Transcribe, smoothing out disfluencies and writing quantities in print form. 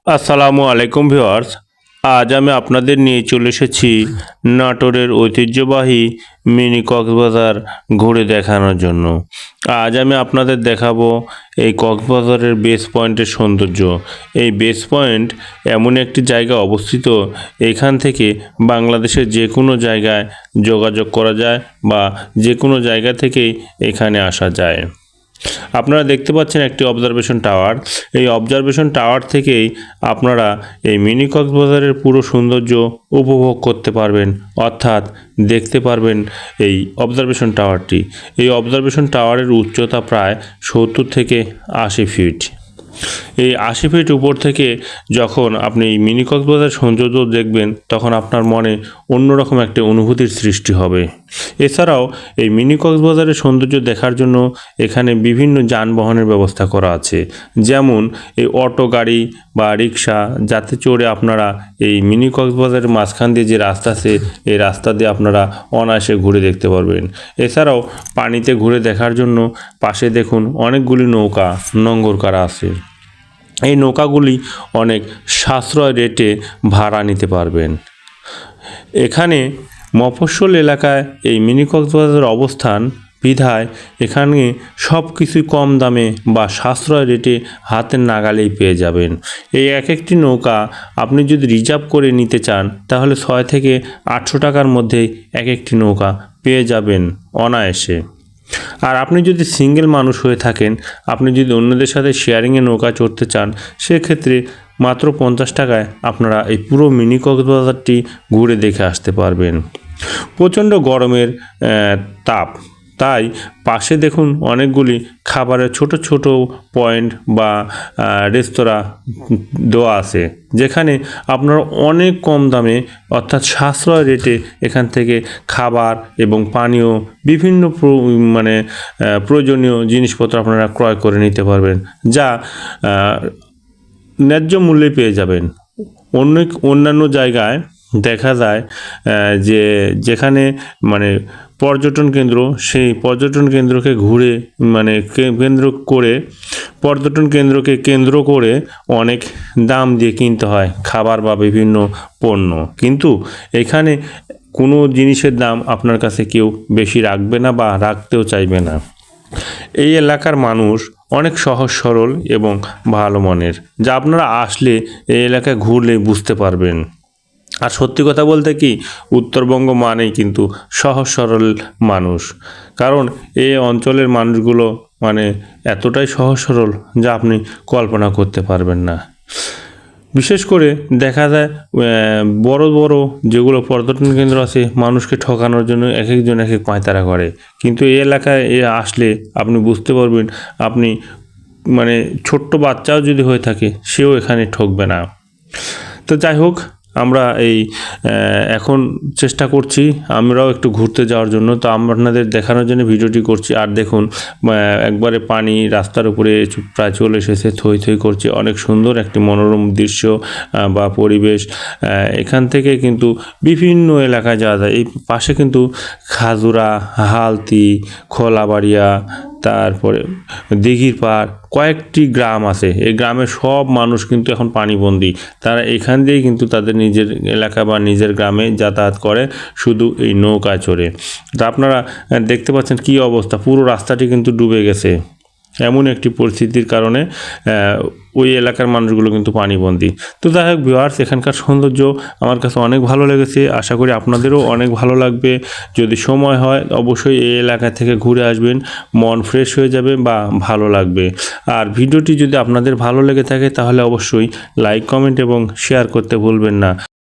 আসসালামু আলাইকুম ভিউয়ার্স। আজ আমি আপনাদের নিয়ে চলে এসেছি নাটোরের ঐতিহ্যবাহী মিনি কক্সবাজার ঘুরে দেখানোর জন্য। আজ আমি আপনাদের দেখাবো এই কক্সবাজারের বেস পয়েন্টের সৌন্দর্য। এই বেস পয়েন্ট এমন একটি জায়গা অবস্থিত, এখান থেকে বাংলাদেশের যে কোনো জায়গায় যোগাযোগ করা যায় বা যে কোনো জায়গা থেকেই এখানে আসা যায়। আপনারা দেখতে পাচ্ছেন একটি অবজারভেশন টাওয়ার। এই অবজারভেশন টাওয়ার থেকেই আপনারা এই মিনি কক্সবাজারের পুরো সৌন্দর্য উপভোগ করতে পারবেন, অর্থাৎ দেখতে পারবেন এই অবজারভেশন টাওয়ারটি। এই অবজারভেশন টাওয়ারের উচ্চতা প্রায় 70 থেকে 80 ফিট। এই 80 ফিট উপর থেকে যখন আপনি এই মিনি কক্সবাজার সৌন্দর্য দেখবেন, তখন আপনার মনে অন্যরকম একটা অনুভূতির সৃষ্টি হবে। এছাড়াও এই মিনি কক্সবাজারের সৌন্দর্য দেখার জন্য এখানে বিভিন্ন যানবাহনের ব্যবস্থা করা আছে, যেমন এই অটো গাড়ি বা রিক্সা, যাতে চড়ে আপনারা এই মিনি কক্সবাজারের মাঝখান দিয়ে যে রাস্তা আছে, এই রাস্তা দিয়ে আপনারা অনায়াসে ঘুরে দেখতে পারবেন। এছাড়াও পানিতে ঘুরে দেখার জন্য পাশে দেখুন অনেকগুলি নৌকা নোঙর করা আছে। এই নৌকাগুলি অনেক সাশ্রয় রেটে ভাড়া নিতে পারবেন। এখানে মফস্বল এলাকায় এই মিনি কক্সবাজারের অবস্থান বিধায় এখানে সব কিছুই কম দামে বা সাশ্রয় রেটে হাতের নাগালেই পেয়ে যাবেন। এই এক একটি নৌকা আপনি যদি রিজার্ভ করে নিতে চান, তাহলে 6 থেকে 800 টাকার মধ্যেই এক একটি নৌকা পেয়ে যাবেন অনায়াসে। আর আপনি যদি সিঙ্গেল মানুষ হয়ে থাকেন, আপনি যদি অন্যদের সাথে শেয়ারিংয়ে নৌকা চড়তে চান, সেক্ষেত্রে মাত্র 50 টাকায় আপনারা এই পুরো মিনি কক্সবাজারটি ঘুরে দেখে আসতে পারবেন। প্রচণ্ড গরমের তাপ, তাই পাশে দেখুন অনেকগুলি খাবারের ছোট ছোট পয়েন্ট বা রেস্তোরাঁ দেওয়া আছে, যেখানে আপনারা অনেক কম দামে অর্থাৎ সাশ্রয় রেটে এখান থেকে খাবার এবং পানীয় বিভিন্ন প্রয়োজনীয় জিনিসপত্র আপনারা ক্রয় করে নিতে পারবেন, যা ন্যায্য মূল্যে পেয়ে যাবেন। অন্যান্য জায়গায় দেখা যায় যে যেখানে পর্যটন কেন্দ্র, সেই পর্যটন কেন্দ্রকে ঘুরে পর্যটন কেন্দ্রকে কেন্দ্র করে অনেক দাম দিয়ে কিনতে হয় খাবার বা বিভিন্ন পণ্য, কিন্তু এখানে কোনো জিনিসের দাম আপনার কাছে কেউ বেশি রাখবে না বা রাখতেও চাইবে না। এই এলাকার মানুষ অনেক সহজ সরল এবং ভালো মনের, যা আপনারা আসলে এই এলাকায় ঘুরলে বুঝতে পারবেন। আর সত্যি কথা বলতে কি, উত্তরবঙ্গ মানেই কিন্তু সহজ সরল মানুষ, কারণ এই অঞ্চলের মানুষগুলো এতটাই সহজ সরল যা আপনি কল্পনা করতে পারবেন না। বিশেষ করে দেখা যায় বড় বড় যেগুলো পর্যটন কেন্দ্র আছে, মানুষকে ঠকানোর জন্য এক একজন এক এক পাঁয়তারা করে, কিন্তু এই এলাকায় আসলে আপনি বুঝতে পারবেন, আপনি ছোট্ট বাচ্চাও যদি হয়ে থাকে, সেও এখানে ঠকবে না। তো যাই হোক, আমরা এখন চেষ্টা করছি আমরাও একটু ঘুরতে যাওয়ার জন্য, তো আপনাদের দেখানোর জন্য ভিডিওটি করছি। আর দেখুন একবারে পানি রাস্তার উপরে প্রায় চলে এসেছে, থই থই করছে। অনেক সুন্দর একটি মনোরম দৃশ্য বা পরিবেশ। এখান থেকে কিন্তু বিভিন্ন এলাকায় যাওয়া যায়। এই পাশে কিন্তু খাজুরা, হালতি, খোলাবাড়িয়া, তারপরে দিঘির পাড়, কয়েকটি গ্রাম আছে। এই গ্রামের সব মানুষ কিন্তু এখন পানিবন্দী। তারা এখান দিয়েই কিন্তু তাদের নিজের এলাকা বা নিজের গ্রামে যাতায়াত করে, শুধু এই নৌকা চড়ে। তা আপনারা দেখতে পাচ্ছেন কী অবস্থা, পুরো রাস্তাটি কিন্তু ডুবে গেছে। এমন একটি পরিস্থিতির কারণে ওই এলাকার মানুষগুলো কিন্তু পানিবন্দী। তো যাই হোক ভিউয়ার্স, এখানকার সৌন্দর্য আমার কাছে অনেক ভালো লেগেছে, আশা করি আপনাদেরও অনেক ভালো লাগবে। যদি সময় হয় অবশ্যই এই এলাকা থেকে ঘুরে আসবেন, মন ফ্রেশ হয়ে যাবে বা ভালো লাগবে। আর ভিডিওটি যদি আপনাদের ভালো লেগে থাকে, তাহলে অবশ্যই লাইক, কমেন্ট এবং শেয়ার করতে ভুলবেন না।